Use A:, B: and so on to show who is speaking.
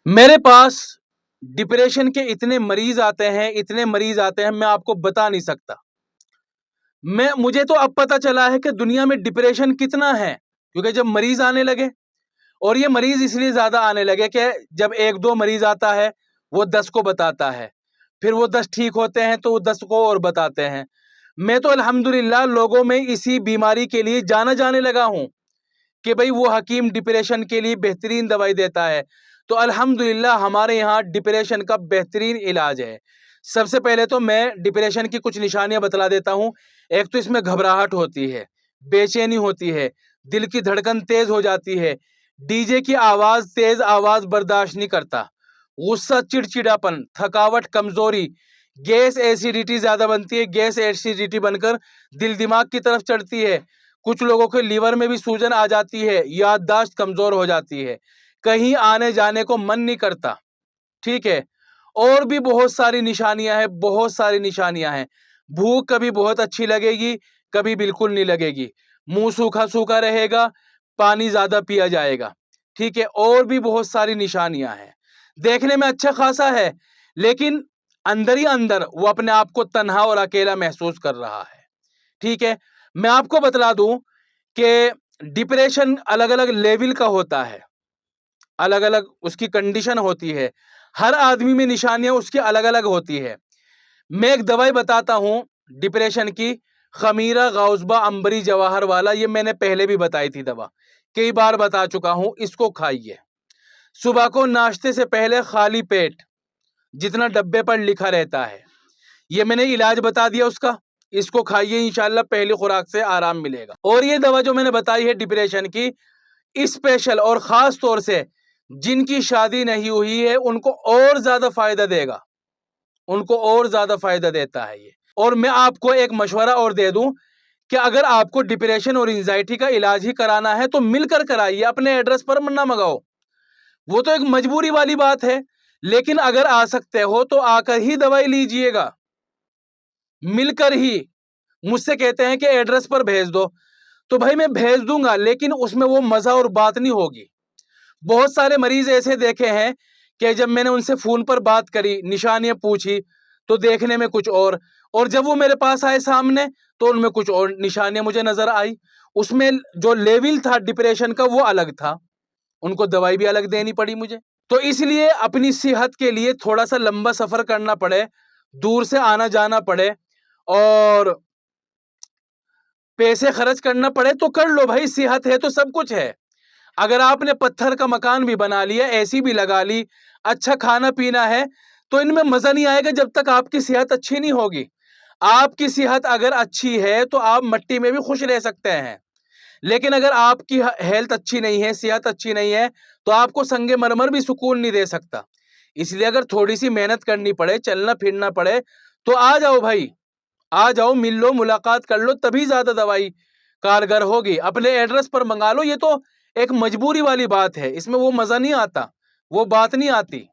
A: मेरे पास डिप्रेशन के इतने मरीज आते हैं, इतने मरीज आते हैं, मैं आपको बता नहीं सकता। मुझे तो अब पता चला है कि दुनिया में डिप्रेशन कितना है, क्योंकि जब मरीज आने लगे, और ये मरीज इसलिए ज्यादा आने लगे कि जब एक दो मरीज आता है वो 10 को बताता है, फिर वो 10 ठीक होते हैं तो वो 10 को और बताते हैं। मैं तो अल्हम्दुलिल्लाह लोगों में इसी बीमारी के लिए जाना जाने लगा हूं कि भाई वो हकीम डिप्रेशन के लिए बेहतरीन दवाई देता है। तो अल्हम्दुलिल्लाह हमारे यहाँ डिप्रेशन का बेहतरीन इलाज है। सबसे पहले तो मैं डिप्रेशन की कुछ निशानियां बतला देता हूं। एक तो इसमें घबराहट होती है, बेचैनी होती है, दिल की धड़कन तेज हो जाती है, डीजे की आवाज, तेज आवाज बर्दाश्त नहीं करता, गुस्सा, चिड़चिड़ापन, थकावट, कमजोरी, गैस एसिडिटी ज्यादा बनती है, गैस एसिडिटी बनकर दिल दिमाग की तरफ चढ़ती है, कुछ लोगों के लीवर में भी सूजन आ जाती है, याददाश्त कमजोर हो जाती है, कहीं आने जाने को मन नहीं करता। ठीक है, और भी बहुत सारी निशानियां हैं, बहुत सारी निशानियां हैं। भूख कभी बहुत अच्छी लगेगी, कभी बिल्कुल नहीं लगेगी, मुंह सूखा सूखा रहेगा, पानी ज्यादा पिया जाएगा। ठीक है, और भी बहुत सारी निशानियां हैं। देखने में अच्छा खासा है, लेकिन अंदर ही अंदर वो अपने आप को तन्हा और अकेला महसूस कर रहा है। ठीक है, मैं आपको बतला दूं कि डिप्रेशन अलग अलग लेवल का होता है, अलग अलग उसकी कंडीशन होती है, हर आदमी में निशानियां उसकी अलग अलग होती है। मैं एक दवाई बताता हूं डिप्रेशन की, खमीरा गौजबा अंबरी जवाहर वाला, ये मैंने पहले भी बताई थी दवा, कई बार बता चुका हूं। इसको खाइए सुबह को नाश्ते से पहले, खाली पेट, जितना डब्बे पर लिखा रहता है। ये मैंने इलाज बता दिया उसका, इसको खाइए, इंशाल्लाह पहली खुराक से आराम मिलेगा। और ये दवा जो मैंने बताई है डिप्रेशन की, स्पेशल और खास तौर से जिनकी शादी नहीं हुई है उनको और ज्यादा फायदा देगा, उनको और ज्यादा फायदा देता है ये। और मैं आपको एक मशवरा और दे दूं कि अगर आपको डिप्रेशन और एंजाइटी का इलाज ही कराना है तो मिलकर कराइए, अपने एड्रेस पर ना मंगाओ, वो तो एक मजबूरी वाली बात है। लेकिन अगर आ सकते हो तो आकर ही दवाई लीजिएगा, मिलकर ही। मुझसे कहते हैं कि एड्रेस पर भेज दो, तो भाई मैं भेज दूंगा, लेकिन उसमें वो मजा और बात नहीं होगी। बहुत सारे मरीज ऐसे देखे हैं कि जब मैंने उनसे फोन पर बात करी, निशानियां पूछी, तो देखने में कुछ और जब वो मेरे पास आए सामने तो उनमें कुछ और निशानियां मुझे नजर आई। उसमें जो लेवल था डिप्रेशन का वो अलग था, उनको दवाई भी अलग देनी पड़ी मुझे। तो इसलिए अपनी सेहत के लिए थोड़ा सा लंबा सफर करना पड़े, दूर से आना जाना पड़े और पैसे खर्च करना पड़े तो कर लो भाई, सेहत है तो सब कुछ है। अगर आपने पत्थर का मकान भी बना लिया, एसी भी लगा ली, अच्छा खाना पीना है, तो इनमें मजा नहीं आएगा जब तक आपकी सेहत अच्छी नहीं होगी। आपकी सेहत अगर अच्छी है तो आप मट्टी में भी खुश रह सकते हैं, लेकिन अगर आपकी हेल्थ अच्छी नहीं है, सेहत अच्छी नहीं है, तो आपको संगे मरमर भी सुकून नहीं दे सकता। इसलिए अगर थोड़ी सी मेहनत करनी पड़े, चलना फिरना पड़े, तो आ जाओ भाई, आ जाओ, मिल लो, मुलाकात कर लो, तभी ज्यादा दवाई कारगर होगी। अपने एड्रेस पर मंगा लो, ये तो एक मजबूरी वाली बात है, इसमें वो मजा नहीं आता, वो बात नहीं आती।